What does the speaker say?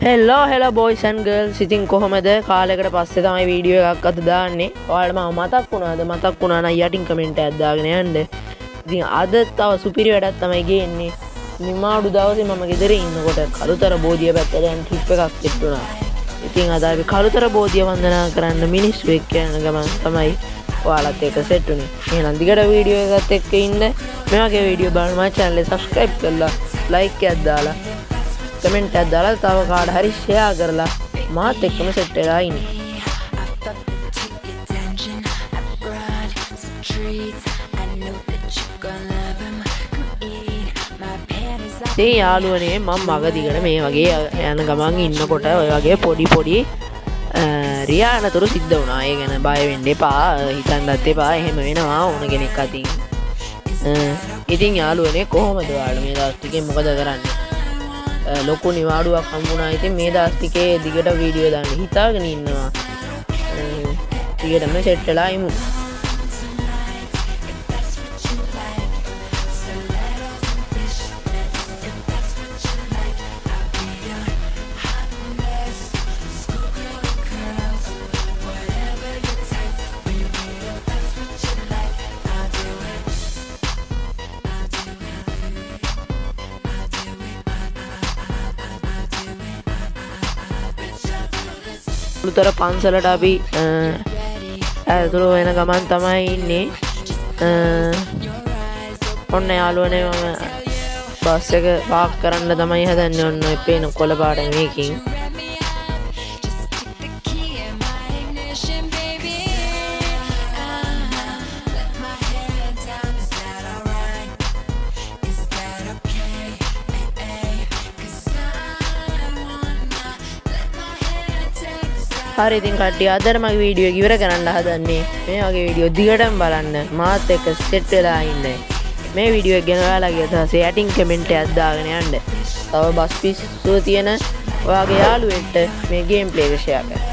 හෙල්ලෝ boys and girls. ඉතින් කොහොමද කාලයකට පස්සේ තමයි වීඩියෝ එකක් අද දාන්නේ. ඔයාලට මම මතක් වුණා නම් යටින් කමෙන්ට් එකක් දාගෙන යන්න. ඉතින් අද තව සුපිරි වැඩක් තමයි ගේන්නේ. නිමාඩු දවසේ මම ගෙදර ඉන්නකොට කළුතර බෝධිය පැත්තට යන ට්‍රිප් එකක් සෙට් වුණා. ඉතින් අද අපි කළුතර බෝධිය වන්දනා කරන්න මිනිස්සු එක්ක යන ගමන් තමයි ඔයාලත් එක්ක සෙට් වුනේ. එහෙනම් දිගට වීඩියෝ එකත් එක්ක ඉන්න. මේ වගේ වීඩියෝ බලන්න මගේ channel එක subscribe කරලා like එකක් දාලා කමෙන්ට් එකක් දාලා තව කාට හරි ෂෙයා කරලා මාත් එක්කම සෙට් වෙලා ඉන්න. ඉතින් යාළුවනේ මම මග දිගට මේ වගේ යන ගමන් ඉන්නකොට ඔය වගේ පොඩි රියානතුරු සිද්ධ වුණා. ඒ ගැන බය වෙන්න එපා, හිතන්නත් එපා. එහෙම වෙනවා ඕන කෙනෙක් අතින්. ඉතින් යාළුවනේ කොහොමද ඔයාලා මේ දවස් ටිකේ මොකද කරන්නේ? ලොකු නිවාඩුවක් හම්බුණා. ඉතින් මේ දවස් ටිකේ දිගට වීඩියෝ දාන්න හිතාගෙන ඉන්නවා. දිගටම සෙට් වෙලා ඉමු. කළුතර පන්සලට අපි ඇතුළු වෙන ගමන් තමයි ඉන්නේ. ඔන්න යාළුවනේ මම බස් එක පාක් කරන්න තමයි හදන්නේ. ඔන්න පේන කොළ පාට මේකින්. හරි ඉතින් කට්ටිය අදට මගේ වීඩියෝ එක ඉවර කරන්න හදන්නේ. මේ වගේ වීඩියෝ දිගටම බලන්න, මාත් එක්ක සෙට් වෙලා ඉන්න. මේ වීඩියෝ එක ගැන ඔයාලගේ අදහස යටින් කමෙන්ට් එකක් දාගෙන යන්න. තව බස් පිස්සුව තියෙන ඔයාගේ යාළුවෙන්ට මේ ගේම් ප්ලේ එක ෂෙයා කරන්න.